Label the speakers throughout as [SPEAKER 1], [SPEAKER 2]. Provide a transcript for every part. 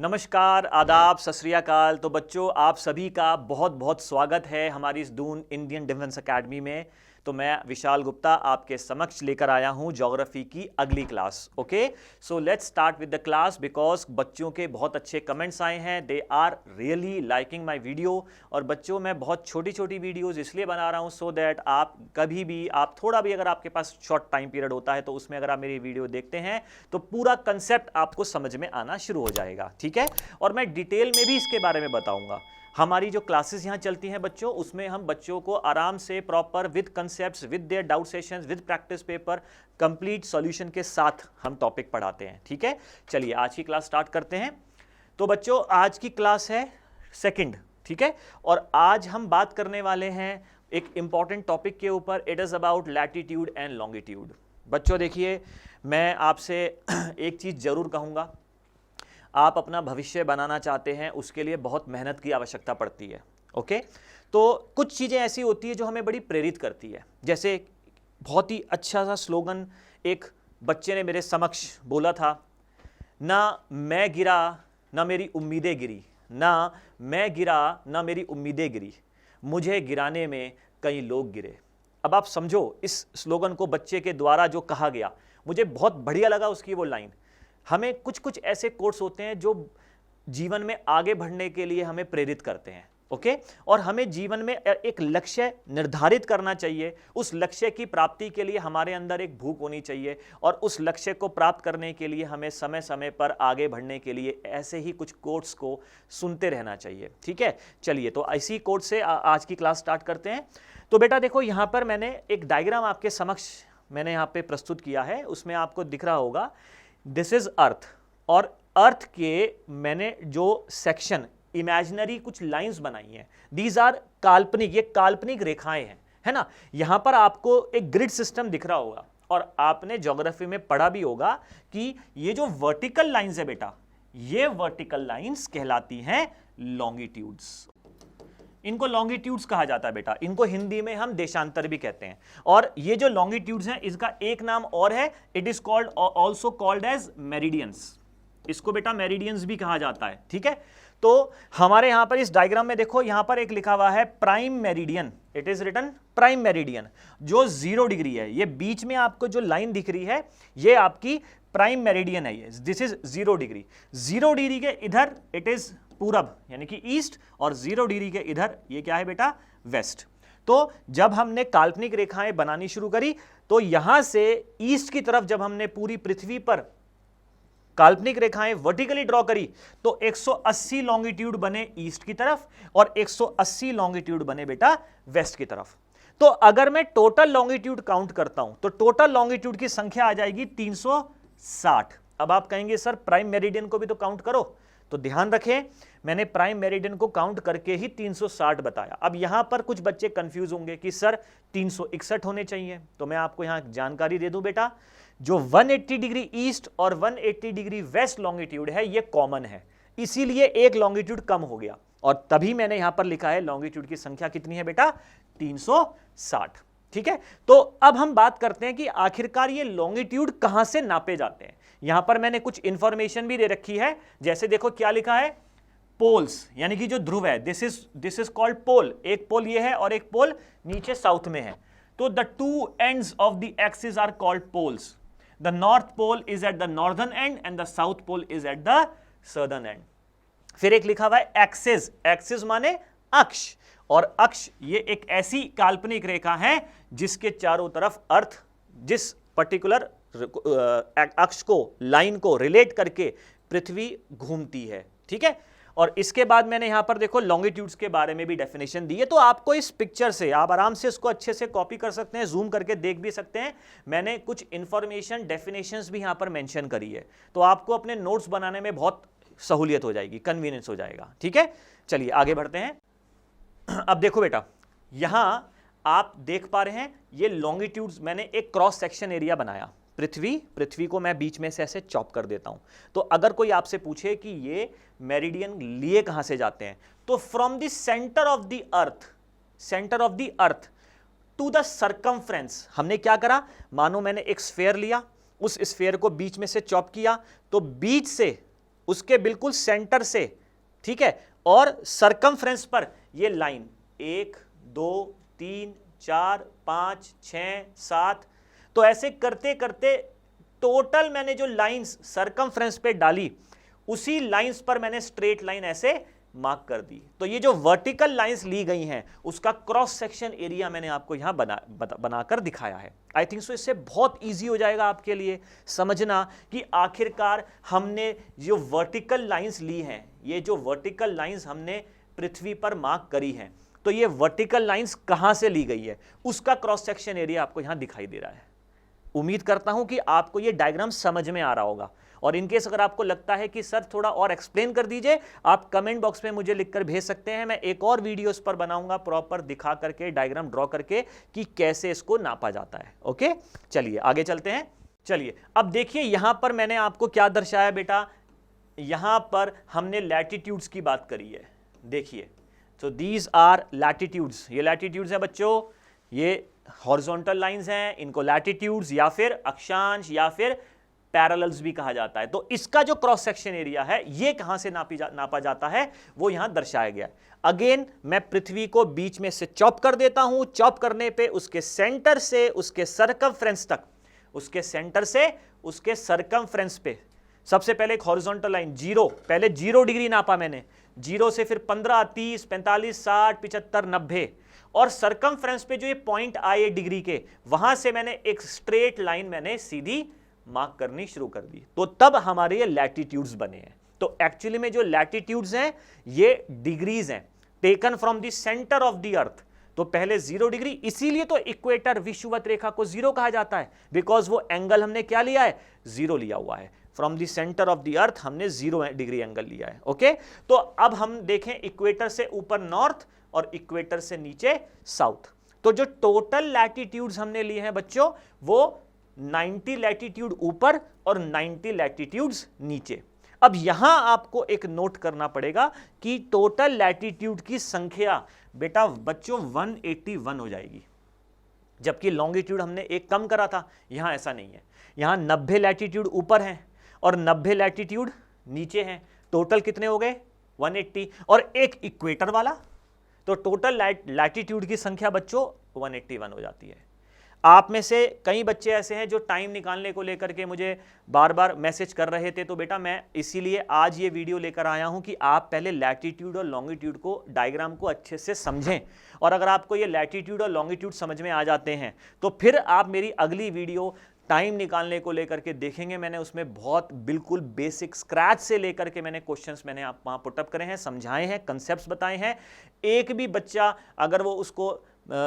[SPEAKER 1] नमस्कार, आदाब, सत श्री अकाल। तो बच्चों, आप सभी का बहुत बहुत स्वागत है हमारी इस दून इंडियन डिफेंस एकेडमी में। तो मैं विशाल गुप्ता आपके समक्ष लेकर आया हूं ज्योग्राफी की अगली class. Okay, so let's start with the class because बच्चों के बहुत अच्छे कमेंट्स आए हैं। They are really liking my video. और बच्चों, मैं बहुत छोटी छोटी वीडियोस इसलिए बना रहा हूं सो दैट आप कभी भी, आप थोड़ा भी अगर आपके पास शॉर्ट टाइम पीरियड होता है तो उसमें अगर आप मेरी वीडियो देखते हैं तो पूरा कंसेप्ट आपको समझ में आना शुरू हो जाएगा। ठीक है, और मैं डिटेल में भी इसके बारे में बताऊंगा। हमारी जो क्लासेस यहाँ चलती हैं बच्चों, उसमें हम बच्चों को आराम से proper with concepts, with their doubt sessions, with practice paper, complete solution के साथ हम टॉपिक पढ़ाते हैं। ठीक है, चलिए आज की क्लास स्टार्ट करते हैं। तो बच्चों, आज की क्लास है सेकंड। ठीक है, और आज हम बात करने वाले हैं एक इंपॉर्टेंट टॉपिक के ऊपर। It is about latitude and longitude. बच्चों देखिए, मैं आपसे एक चीज जरूर कहूंगा, आप अपना भविष्य बनाना चाहते हैं, उसके लिए बहुत मेहनत की आवश्यकता पड़ती है। ओके, तो कुछ चीज़ें ऐसी होती है जो हमें बड़ी प्रेरित करती है। जैसे बहुत ही अच्छा सा स्लोगन एक बच्चे ने मेरे समक्ष बोला था, ना मैं गिरा ना मेरी उम्मीदें गिरी, ना मैं गिरा ना मेरी उम्मीदें गिरी, मुझे गिराने में कई लोग गिरे। अब आप समझो इस स्लोगन को बच्चे के द्वारा जो कहा गया, मुझे बहुत बढ़िया लगा उसकी वो लाइन। हमें कुछ कुछ ऐसे कोर्स होते हैं जो जीवन में आगे बढ़ने के लिए हमें प्रेरित करते हैं। ओके, और हमें जीवन में एक लक्ष्य निर्धारित करना चाहिए। उस लक्ष्य की प्राप्ति के लिए हमारे अंदर एक भूख होनी चाहिए, और उस लक्ष्य को प्राप्त करने के लिए हमें समय समय पर आगे बढ़ने के लिए ऐसे ही कुछ कोर्स को सुनते रहना चाहिए। ठीक है, चलिए तो इसी कोर्स से आज की क्लास स्टार्ट करते हैं। तो बेटा देखो, यहाँ पर मैंने एक डायग्राम आपके समक्ष मैंने यहाँ पे प्रस्तुत किया है। उसमें आपको दिख रहा होगा दिस इज अर्थ, और अर्थ के मैंने जो सेक्शन इमेजिनरी कुछ लाइंस बनाई हैं, दीज आर काल्पनिक, ये काल्पनिक रेखाएं हैं, है ना। यहां पर आपको एक ग्रिड सिस्टम दिख रहा होगा, और आपने ज्योग्राफी में पढ़ा भी होगा कि ये जो वर्टिकल लाइंस है बेटा, ये वर्टिकल लाइंस कहलाती हैं लॉन्गिट्यूड्स। इनको लॉन्गिट्यूड्स कहा जाता है बेटा, इनको हिंदी में हम देशांतर भी कहते हैं। और ये जो लॉन्गिट्यूड्स हैं, इसका एक नाम और है, it is called also called as meridians. इसको बेटा मेरिडियंस भी कहा जाता है। ठीक है, तो हमारे यहां पर इस डायग्राम में देखो, यहां पर एक लिखा हुआ है prime meridian. It is written prime meridian, जो 0 डिग्री है। ये बीच में आपको जो लाइन दिख रही है, ये आपकी प्राइम मेरिडियन है। ये दिस इज 0 डिग्री। 0 डिग्री के इधर इट इज पूरब यानी कि ईस्ट, और 0 डिग्री के इधर ये क्या है बेटा, वेस्ट। तो जब हमने काल्पनिक रेखाएं बनानी शुरू करी, तो यहां से ईस्ट की तरफ जब हमने पूरी पृथ्वी पर काल्पनिक रेखाएं वर्टिकली ड्रॉ करी, तो 180 लॉन्गिट्यूड बने ईस्ट की तरफ, और 180 लॉन्गिट्यूड बने बेटा वेस्ट की तरफ। तो अगर मैं टोटल लॉन्गिट्यूड काउंट करता हूं, तो टोटल लॉन्गिट्यूड की संख्या आ जाएगी 360। अब आप कहेंगे सर प्राइम मेरिडियन को भी तो काउंट करो, तो ध्यान रखें, मैंने प्राइम मेरिडियन को काउंट करके ही 360 बताया। अब यहां पर कुछ बच्चे कंफ्यूज होंगे कि सर 361 होने चाहिए। तो मैं आपको यहां जानकारी दे दूं बेटा, जो 180 डिग्री ईस्ट और 180 डिग्री वेस्ट लॉन्गिट्यूड है, ये कॉमन है, इसीलिए एक लॉन्गिट्यूड कम हो गया, और तभी मैंने यहां पर लिखा है लॉन्गिट्यूड की संख्या कितनी है बेटा, 360। ठीक है, तो अब हम बात करते हैं कि आखिरकार ये लॉन्गिट्यूड कहां से नापे जाते हैं। यहां पर मैंने कुछ इंफॉर्मेशन भी दे रखी है। जैसे देखो क्या लिखा है, पोल्स यानी कि जो ध्रुव है, दिस इज कॉल्ड पोल। एक पोल ये है और एक पोल नीचे साउथ में है। तो the 2 ends of the axis are called poles. The north pole is at the northern end and the south pole is at the southern end. फिर एक लिखा हुआ है एक्सिस। एक्सिस माने अक्ष, और अक्ष ये एक ऐसी काल्पनिक रेखा है जिसके चारों तरफ अर्थ जिस पर्टिकुलर अक्ष को, लाइन को रिलेट करके पृथ्वी घूमती है। ठीक है, और इसके बाद मैंने यहां पर देखो लॉन्गिट्यूड्स के बारे में भी डेफिनेशन दी है। तो आपको इस पिक्चर से आप आराम से इसको अच्छे से कॉपी कर सकते हैं, जूम करके देख भी सकते हैं। मैंने कुछ इंफॉर्मेशन, डेफिनेशंस भी यहां पर मेंशन करी है, तो आपको अपने नोट्स बनाने में बहुत सहूलियत हो जाएगी, कन्वीनियंस हो जाएगा। ठीक है, चलिए आगे बढ़ते हैं। अब देखो बेटा, यहां आप देख पा रहे हैं ये लॉन्गिट्यूड्स, मैंने एक क्रॉस सेक्शन एरिया बनाया। पृथ्वी को मैं बीच में से ऐसे चॉप कर देता हूं। तो अगर कोई आपसे पूछे कि ये मेरिडियन लिए कहां से जाते हैं, तो from the centre of the earth to the circumference. हमने क्या करा, मानो मैंने एक स्फेयर लिया, उस स्फेयर को बीच में से चॉप किया, तो बीच से उसके बिल्कुल सेंटर से, ठीक है, और सरकमफ्रेंस पर ये लाइन 1 2 3 4 5 6 7, तो ऐसे करते करते टोटल मैंने जो लाइंस सरकमफ्रेंस पे डाली उसी लाइंस पर मैंने स्ट्रेट लाइन ऐसे मार्क कर दी। तो ये जो वर्टिकल लाइंस ली गई हैं उसका क्रॉस सेक्शन एरिया मैंने आपको यहां बनाकर दिखाया है। आई थिंक सो इससे बहुत इजी हो जाएगा आपके लिए समझना कि आखिरकार हमने जो वर्टिकल लाइंस ली हैं, ये जो वर्टिकल लाइंस हमने पृथ्वी पर मार्क करी हैं, तो ये वर्टिकल लाइंस कहां से ली गई है उसका क्रॉस सेक्शन एरिया आपको यहां दिखाई दे रहा है। उम्मीद करता हूं कि आपको ये डायग्राम समझ में आ रहा होगा, और इनकेस अगर आपको लगता है कि सर थोड़ा और एक्सप्लेन कर दीजिए, आप कमेंट बॉक्स में मुझे लिखकर भेज सकते हैं। मैं एक और वीडियो इस पर बनाऊंगा प्रॉपर दिखा करके, डायग्राम ड्रॉ करके कि कैसे इसको नापा जाता है। ओके, चलिए आगे चलते हैं। चलिए अब देखिए यहां पर मैंने आपको क्या दर्शाया बेटा, यहां पर हमने लैटिट्यूड्स की बात करी है। देखिए, तो दीज आर लैटिट्यूड्स, ये लैटिट्यूड्स हैं बच्चों, ये हॉरिजॉन्टल लाइंस हैं, इनको लैटिट्यूड्स या फिर अक्षांश या फिर पैरेलल्स भी कहा जाता है। तो इसका जो क्रॉस सेक्शन एरिया है ये कहां से नापा जाता है वो यहां दर्शाया गया है। अगेन मैं पृथ्वी को बीच में से चॉप कर देता हूं, चॉप करने पे उसके सेंटर से उसके सरकमफ्रेंस तक, उसके सेंटर से उसके सरकमफ्रेंस पे सबसे पहले एक हॉरिजॉन्टल लाइन 0, पहले 0 डिग्री नापा मैंने, 0 से फिर 15 30 45 60 75 90, और सरकमफ्रेंस पे जो ये पॉइंट आए डिग्री के, वहां से मैंने एक स्ट्रेट लाइन मैंने सीधी मार्क करनी शुरू कर दी। तो तब हमारे ये लैटिट्यूड्स बने हैं। तो एक्चुअली में जो लैटिट्यूड्स हैं ये डिग्रीज हैं taken from the centre of the अर्थ। तो पहले 0 डिग्री, इसीलिए तो इक्वेटर विषुवत रेखा को 0 कहा जाता है, बिकॉज वो एंगल हमने क्या लिया है, 0 लिया हुआ है। From the centre of the अर्थ हमने 0 डिग्री एंगल लिया है। ओके, तो अब हम देखें इक्वेटर से ऊपर नॉर्थ और इक्वेटर से नीचे साउथ। तो जो टोटल लैटिट्यूड्स हमने लिए हैं बच्चों वो 90 लैटिट्यूड ऊपर और 90 लैटिट्यूड्स नीचे। अब यहां आपको एक नोट करना पड़ेगा कि टोटल लैटिट्यूड की संख्या बेटा बच्चों 181 हो जाएगी, जबकि लॉन्गिट्यूड हमने एक कम करा था। यहां ऐसा नहीं है, यहां 90 लैटिट्यूड ऊपर हैं और 90 लैटिट्यूड नीचे हैं। टोटल कितने हो गए 180, और एक इक्वेटर वाला, तो टोटल लैटिट्यूड की संख्या बच्चों 181 हो जाती है। आप में से कई बच्चे ऐसे हैं जो टाइम निकालने को लेकर के मुझे बार बार मैसेज कर रहे थे, तो बेटा मैं इसीलिए आज ये वीडियो लेकर आया हूं कि आप पहले लैटिट्यूड और लॉन्गिट्यूड को, डायग्राम को अच्छे से समझें, और अगर आपको ये लैटिट्यूड और लॉन्गिट्यूड समझ में आ जाते हैं तो फिर आप मेरी अगली वीडियो टाइम निकालने को लेकर के देखेंगे। मैंने उसमें बहुत बिल्कुल बेसिक स्क्रैच से लेकर के मैंने क्वेश्चंस मैंने आप वहाँ पुटअप करे हैं, समझाए हैं, कंसेप्ट्स बताए हैं। एक भी बच्चा अगर वो उसको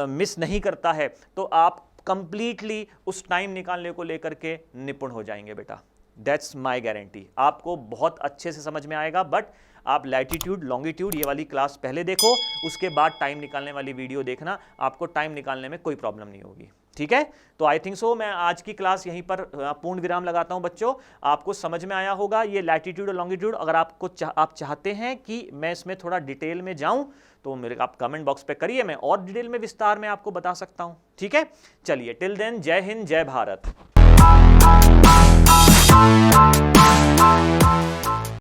[SPEAKER 1] मिस नहीं करता है तो आप कंप्लीटली उस टाइम निकालने को लेकर के निपुण हो जाएंगे बेटा। That's my guarantee. आपको बहुत अच्छे से समझ में आएगा, बट आप लैटिट्यूड लॉन्गिट्यूड ये वाली क्लास पहले देखो, उसके बाद टाइम निकालने वाली वीडियो देखना, आपको टाइम निकालने में कोई प्रॉब्लम नहीं होगी। ठीक है, तो आई थिंक सो मैं आज की क्लास यहीं पर पूर्ण विराम लगाता हूं बच्चों। आपको समझ में आया होगा ये लैटिट्यूड और लॉन्गिट्यूड। अगर आप चाहते हैं कि मैं इसमें थोड़ा डिटेल में जाऊं तो मेरे आप कमेंट बॉक्स पे करिए, मैं और डिटेल में विस्तार में आपको बता सकता हूं। ठीक है, चलिए टिल देन जय हिंद जय भारत।